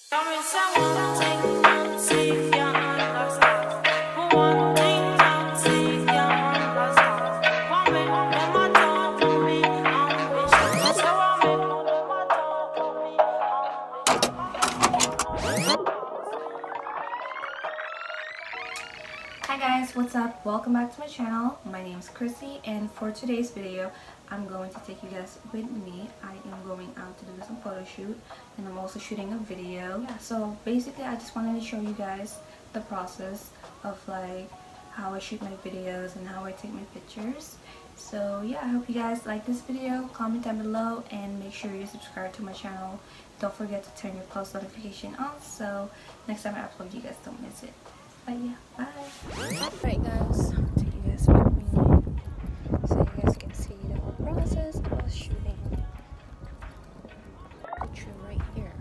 Hi guys, what's up? Welcome back to my channel. My name is Mscrisssy, and for today's video I'm going to take you guys with me. I am going out to do some photo shoot, and I'm also shooting a video. Yeah, so basically I just wanted to show you guys the process of like how I shoot my videos and how I take my pictures. So yeah, I hope you guys like this video. Comment down below and make sure you subscribe to my channel. Don't forget to turn your post notification on so next time I upload you guys don't miss it. But yeah, bye. Alright guys, I'll take you guys with me so you guys can see the whole process of shooting a picture right here.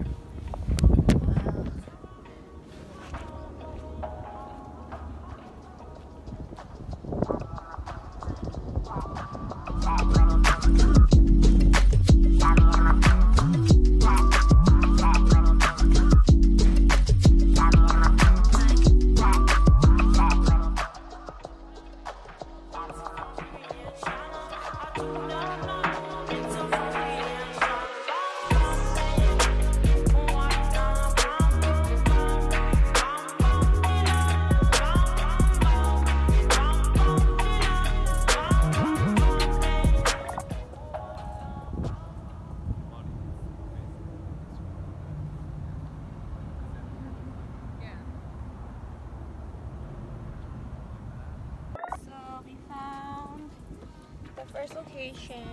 First location,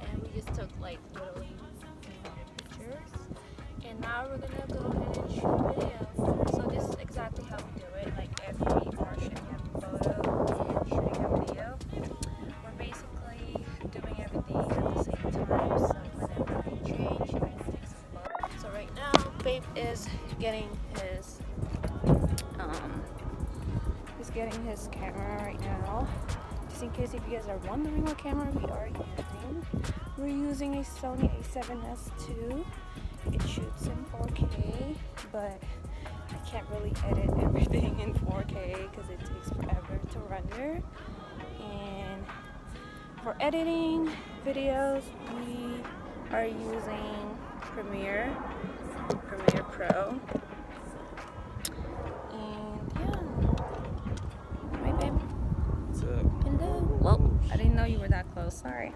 and we just took like literally pictures, and now we're gonna go ahead and shoot a video. So this is exactly how we do it. Like every portion you have a photo and shooting a video. We're basically doing everything at the same time, so whenever I change I can take some photos. So right now Babe is getting his camera right now. Just in case if you guys are wondering what camera we are using, we're using a Sony a7S II. It shoots in 4K, but I can't really edit everything in 4K because it takes forever to render. And for editing videos, we are using Premiere Pro. Whoa, I didn't know you were that close, sorry.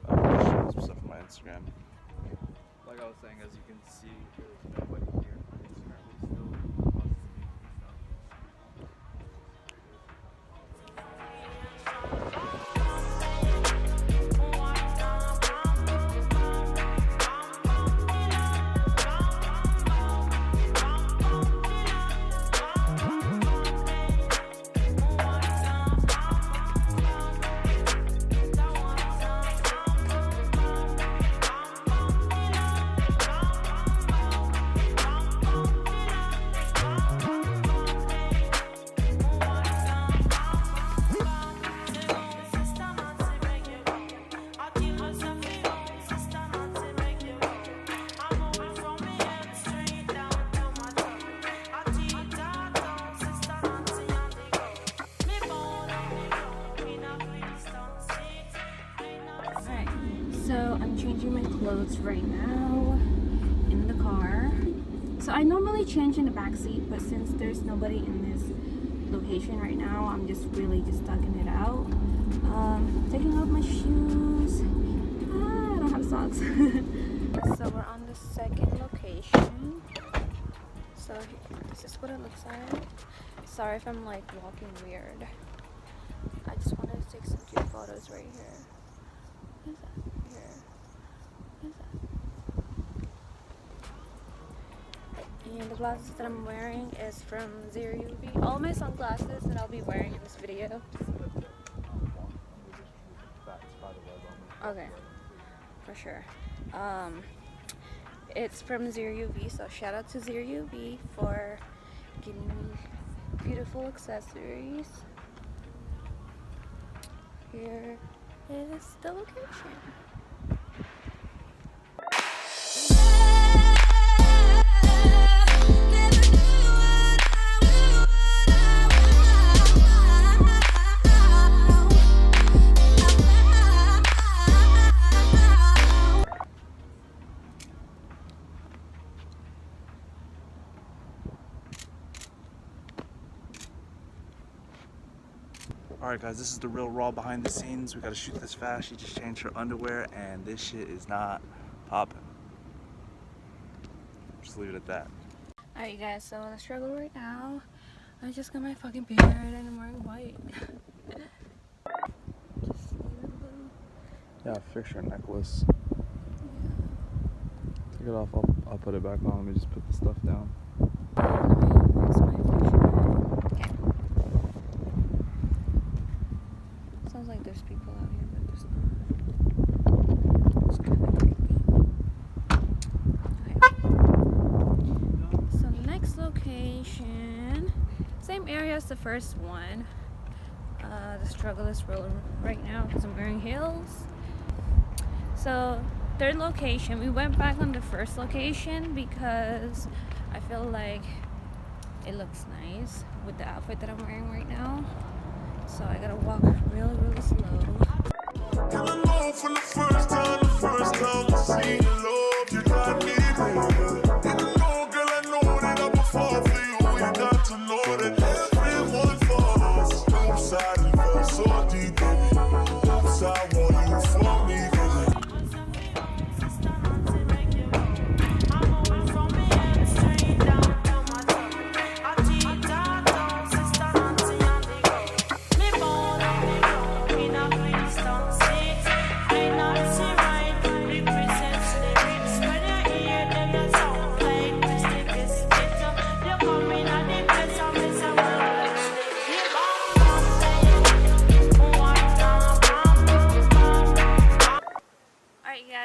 I have some stuff on my Instagram. Like I was saying, as you can see, there's nobody here. It's currently still processing stuff. So I'm changing my clothes right now in the car. So I normally change in the back seat, but since there's nobody in this location right now, I'm just tugging it out. Taking off my shoes. I don't have socks. So we're on the second location. So this is what it looks like. Sorry if I'm like walking weird. I just wanted to take some cute photos right here. What is that? And the glasses that I'm wearing is from Zero UV. All my sunglasses that I'll be wearing in this video. Okay, for sure. It's from Zero UV, so shout out to Zero UV for giving me beautiful accessories. Here is the location. Alright guys, this is the real raw behind the scenes. We gotta shoot this fast. She just changed her underwear and this shit is not popping. Just leave it at that. Alright you guys, so the struggle right now, I just got my fucking beard and I'm wearing white. Just leave it alone. Yeah, fix your necklace. Take it off. I'll put it back on. Let me just put the stuff down. That's my picture. Okay. Sounds like there's people out here, but there's not. It's kind of creepy. Okay. So next location, same area as the first one. The struggle is real right now because I'm wearing heels. So third location, we went back on the first location because I feel like it looks nice with the outfit that I'm wearing right now. So I gotta walk really, really slow. And I know from the first time I see your love, you got me, baby. And I know, girl, I know that I'm a fall for you. You got to know that everyone falls. Oops, I fell so deep, baby. Oops, I want you for me, baby.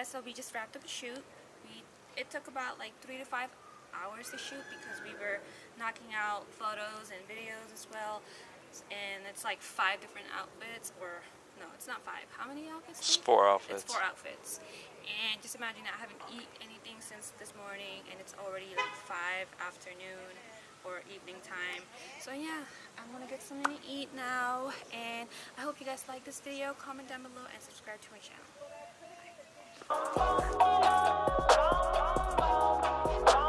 So we just wrapped up the shoot. It took about like 3 to 5 hours to shoot because we were knocking out photos and videos as well. And it's like 5 different outfits, or no, it's not 5. How many outfits? It's 4 outfits. It's 4 outfits. And just imagine I haven't eaten anything since this morning, and it's already like 5 afternoon or evening time. So yeah, I'm gonna get something to eat now, and I hope you guys like this video. Comment down below and subscribe to my channel. Bye.